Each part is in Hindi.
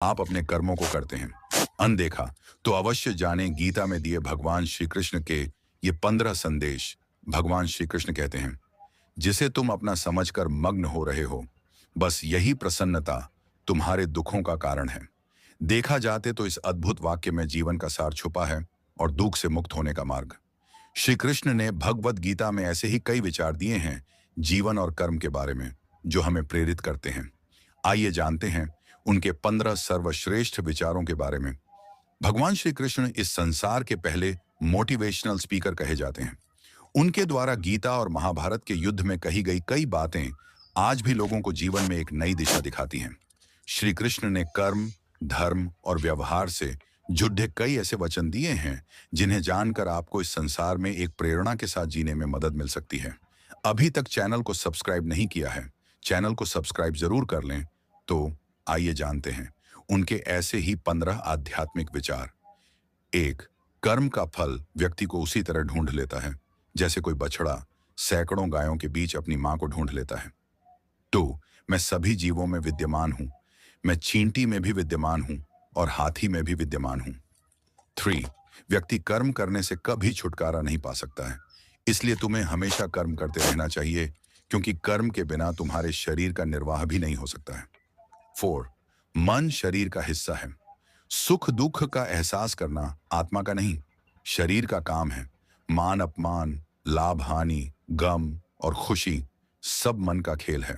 आप अपने कर्मों को करते हैं अनदेखा, तो अवश्य जानें गीता में दिए भगवान श्री कृष्ण के ये 15 संदेश। भगवान श्री कृष्ण कहते हैं, जिसे तुम अपना समझकर मग्न हो रहे हो, बस यही प्रसन्नता तुम्हारे दुखों का कारण है। देखा जाते तो इस अद्भुत वाक्य में जीवन का सार छुपा है और दुख से मुक्त होने का मार्ग। श्री कृष्ण ने भगवत गीता में ऐसे ही कई विचार दिए हैं जीवन और कर्म के बारे में, जो हमें प्रेरित करते हैं। आइए जानते हैं उनके 15 सर्वश्रेष्ठ विचारों के बारे में। भगवान श्री कृष्ण इस संसार के पहले मोटिवेशनल स्पीकर कहे जाते हैं। उनके द्वारा गीता और महाभारत के युद्ध में कही गई कई बातें आज भी लोगों को जीवन में एक नई दिशा दिखाती हैं। श्री कृष्ण ने कर्म, धर्म और व्यवहार से जुड़े कई ऐसे वचन दिए हैं जिन्हें जानकर आपको इस संसार में एक प्रेरणा के साथ जीने में मदद मिल सकती है। अभी तक चैनल को सब्सक्राइब नहीं किया है, चैनल को सब्सक्राइब जरूर कर लें। तो आइए जानते हैं उनके ऐसे ही 15 आध्यात्मिक विचार। एक, कर्म का फल व्यक्ति को उसी तरह ढूंढ लेता है जैसे कोई बछड़ा सैकड़ों गायों के बीच अपनी मां को ढूंढ लेता है। 2, मैं सभी जीवों में विद्यमान हूं, मैं चींटी में भी विद्यमान हूं और हाथी में भी विद्यमान हूं। 3, व्यक्ति कर्म करने से कभी छुटकारा नहीं पा सकता है, इसलिए तुम्हें हमेशा कर्म करते रहना चाहिए, क्योंकि कर्म के बिना तुम्हारे शरीर का निर्वाह भी नहीं हो सकता है। 4, मन शरीर का हिस्सा है, सुख दुख का एहसास करना आत्मा का नहीं, शरीर का काम है। मान अपमान, लाभ हानि, गम और खुशी सब मन का खेल है।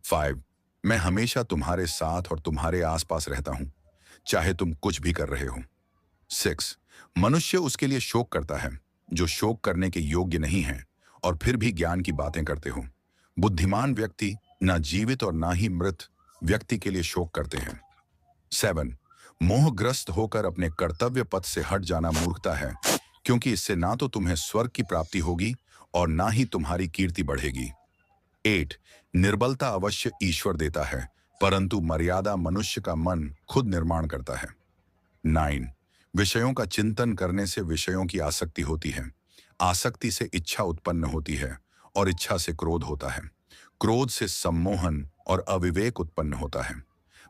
5, मैं हमेशा तुम्हारे साथ और तुम्हारे आसपास रहता हूं, चाहे तुम कुछ भी कर रहे हो। 6, मनुष्य उसके लिए शोक करता है जो शोक करने के योग्य नहीं है और फिर भी ज्ञान की बातें करते हो। बुद्धिमान व्यक्ति ना जीवित और ना ही मृत व्यक्ति के लिए शोक करते हैं। 7, मोहग्रस्त होकर अपने कर्तव्य पथ से हट जाना मूर्खता है, क्योंकि इससे ना तो तुम्हें स्वर्ग की प्राप्ति होगी और ना ही तुम्हारी कीर्ति बढ़ेगी। 8, निर्बलता अवश्य ईश्वर देता है, परंतु मर्यादा मनुष्य का मन खुद निर्माण करता है। 9, विषयों का चिंतन करने से विषयों की आसक्ति होती है, आसक्ति से इच्छा उत्पन्न होती है और इच्छा से क्रोध होता है, क्रोध से सम्मोहन और अविवेक उत्पन्न होता है।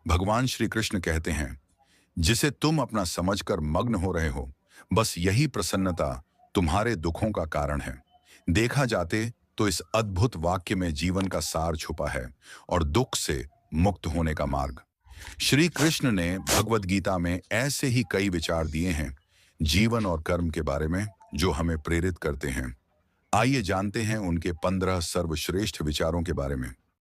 भगवान श्री कृष्ण कहते हैं, जिसे तुम अपना समझकर मग्न हो रहे हो, बस यही प्रसन्नता तुम्हारे दुखों का कारण है। देखा जाते तो इस अद्भुत वाक्य में जीवन का सार छुपा है और दुख से मुक्त होने का मार्ग। श्री कृष्ण ने भगवत गीता में ऐसे ही कई विचार दिए हैं जीवन और कर्म के बारे में, जो हमें प्रेरित करते हैं। आइए जानते हैं उनके 15 सर्वश्रेष्ठ विचारों के बारे में।